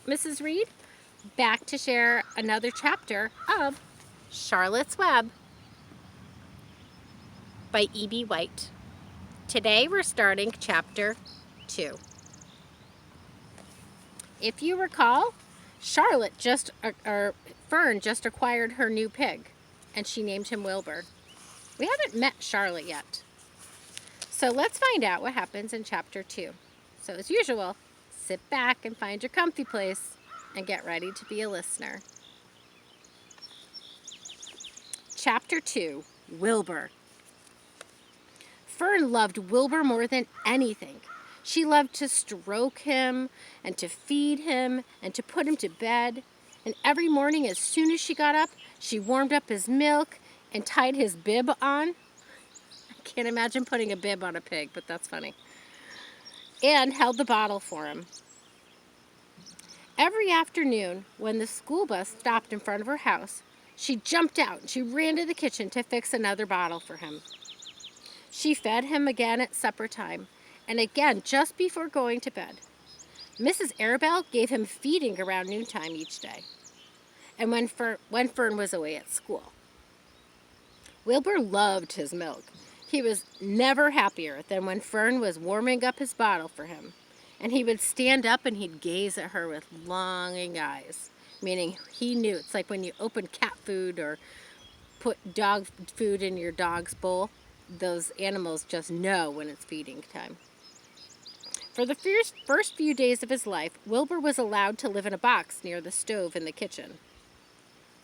Mrs. Wread, back to share another chapter of Charlotte's Web by E.B. White. Today we're starting chapter 2. If you recall, Fern just acquired her new pig, and she named him Wilbur. We haven't met Charlotte yet. So let's find out what happens in chapter 2. So as usual, sit back and find your comfy place and get ready to be a listener. Chapter 2, Wilbur. Fern loved Wilbur more than anything. She loved to stroke him and to feed him and to put him to bed. And every morning as soon as she got up, she warmed up his milk and tied his bib on. I can't imagine putting a bib on a pig, but that's funny. And held the bottle for him. Every afternoon, when the school bus stopped in front of her house, she jumped out and she ran to the kitchen to fix another bottle for him. She fed him again at supper time, and again just before going to bed. Mrs. Arabelle gave him feeding around noontime each day, and when Fern was away at school. Wilbur loved his milk. He was never happier than when Fern was warming up his bottle for him, and he would stand up and he'd gaze at her with longing eyes, meaning he knew. It's like when you open cat food or put dog food in your dog's bowl. Those animals just know when it's feeding time. For the first few days of his life, Wilbur was allowed to live in a box near the stove in the kitchen.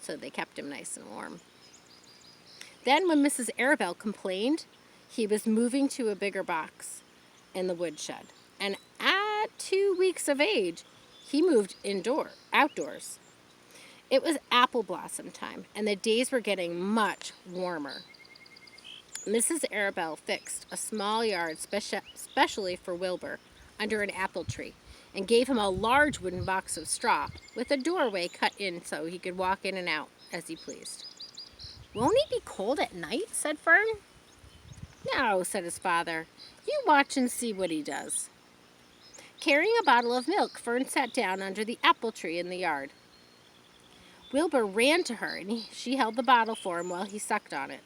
So they kept him nice and warm. Then when Mrs. Arabelle complained, he was moving to a bigger box in the woodshed. And at 2 weeks of age, he moved outdoors. It was apple blossom time, and the days were getting much warmer. Mrs. Arabelle fixed a small yard specially for Wilbur under an apple tree and gave him a large wooden box of straw with a doorway cut in so he could walk in and out as he pleased. "Won't he be cold at night?" said Fern. "No," said his father. "You watch and see what he does." Carrying a bottle of milk, Fern sat down under the apple tree in the yard. Wilbur ran to her and she held the bottle for him while he sucked on it.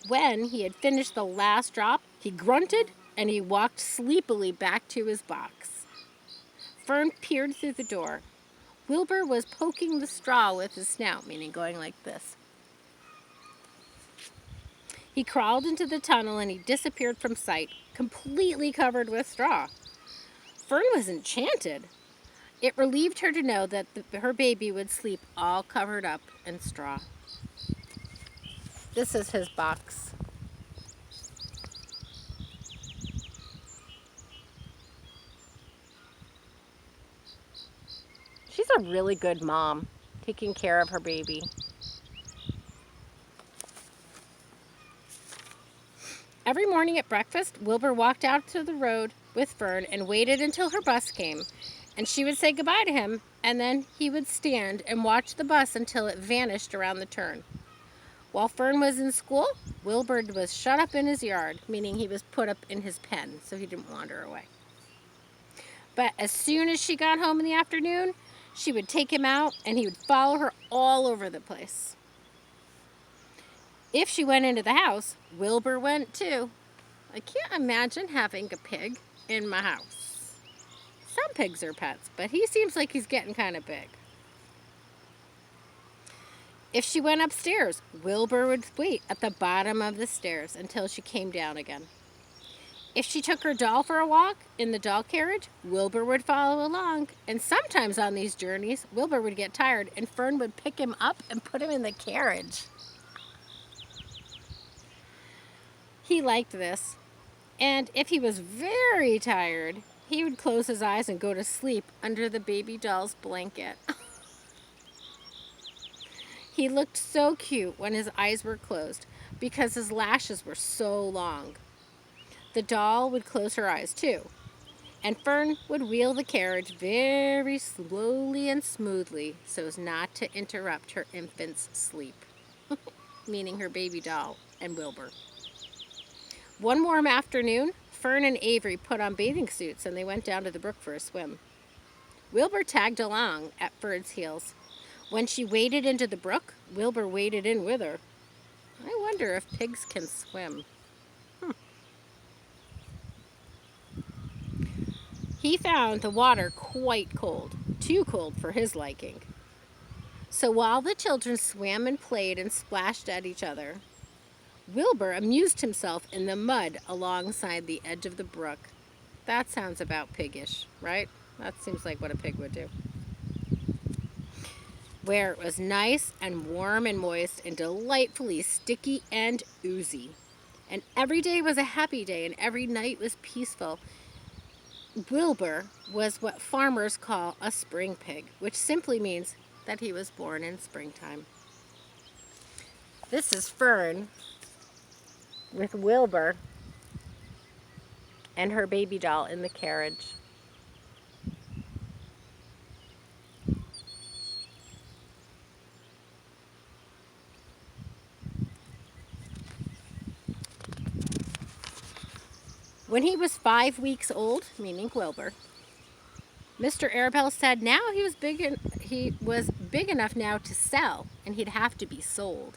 When he had finished the last drop, he grunted and he walked sleepily back to his box. Fern peered through the door. Wilbur was poking the straw with his snout, meaning going like this. He crawled into the tunnel and he disappeared from sight, completely covered with straw. Fern was enchanted. It relieved her to know that her baby would sleep all covered up in straw. This is his box. She's a really good mom, taking care of her baby. Every morning at breakfast, Wilbur walked out to the road with Fern and waited until her bus came, and she would say goodbye to him, and then he would stand and watch the bus until it vanished around the turn. While Fern was in school, Wilbur was shut up in his yard, meaning he was put up in his pen so he didn't wander away. But as soon as she got home in the afternoon, she would take him out and he would follow her all over the place. If she went into the house, Wilbur went too. I can't imagine having a pig in my house. Some pigs are pets, but he seems like he's getting kind of big. If she went upstairs, Wilbur would wait at the bottom of the stairs until she came down again. If she took her doll for a walk in the doll carriage, Wilbur would follow along. And sometimes on these journeys, Wilbur would get tired and Fern would pick him up and put him in the carriage. He liked this. And if he was very tired, he would close his eyes and go to sleep under the baby doll's blanket. He looked so cute when his eyes were closed because his lashes were so long. The doll would close her eyes too, and Fern would wheel the carriage very slowly and smoothly so as not to interrupt her infant's sleep, meaning her baby doll and Wilbur. One warm afternoon, Fern and Avery put on bathing suits and they went down to the brook for a swim. Wilbur tagged along at Fern's heels. When she waded into the brook, Wilbur waded in with her. I wonder if pigs can swim. He found the water quite cold, too cold for his liking. So while the children swam and played and splashed at each other, Wilbur amused himself in the mud alongside the edge of the brook. That sounds about piggish, right? That seems like what a pig would do. Where it was nice and warm and moist and delightfully sticky and oozy. And every day was a happy day and every night was peaceful. Wilbur was what farmers call a spring pig, which simply means that he was born in springtime. This is Fern with Wilbur and her baby doll in the carriage. When he was 5 weeks old, meaning Wilbur, Mr. Arabelle said now he was big enough now to sell, and he'd have to be sold.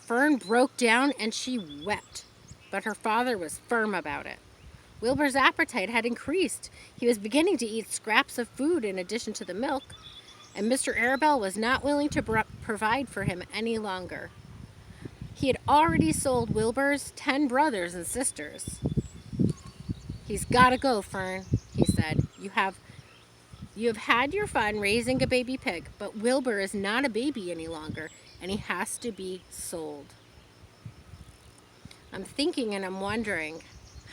Fern broke down and she wept, but her father was firm about it. Wilbur's appetite had increased. He was beginning to eat scraps of food in addition to the milk, and Mr. Arabelle was not willing to provide for him any longer. He had already sold Wilbur's 10 brothers and sisters. He's got to go, Fern, he said. You have had your fun raising a baby pig, but Wilbur is not a baby any longer, and he has to be sold. I'm thinking and I'm wondering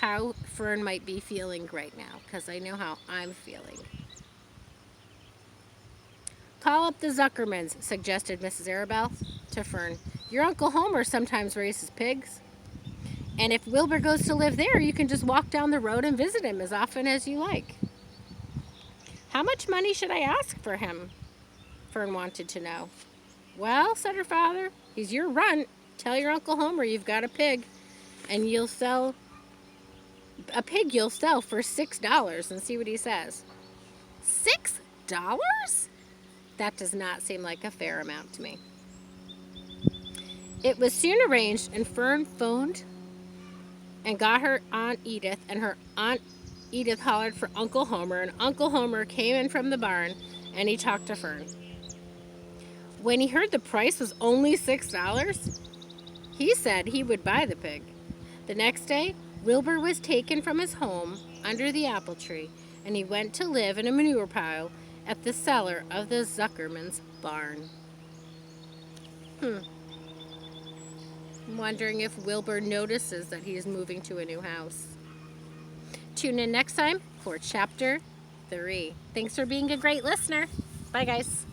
how Fern might be feeling right now, because I know how I'm feeling. Call up the Zuckermans, suggested Mrs. Arabelle to Fern. Your Uncle Homer sometimes raises pigs. And if Wilbur goes to live there, you can just walk down the road and visit him as often as you like. How much money should I ask for him? Fern wanted to know. Well, said her father, he's your runt. Tell your Uncle Homer you've got a pig, and you'll sell for $6 and see what he says. $6? That does not seem like a fair amount to me. It was soon arranged, and Fern phoned and got her Aunt Edith, and her Aunt Edith hollered for Uncle Homer, and Uncle Homer came in from the barn, and he talked to Fern. When he heard the price was only $6, he said he would buy the pig. The next day, Wilbur was taken from his home under the apple tree, and he went to live in a manure pile at the cellar of the Zuckerman's barn. I'm wondering if Wilbur notices that he is moving to a new house. Tune in next time for Chapter 3. Thanks for being a great listener. Bye, guys.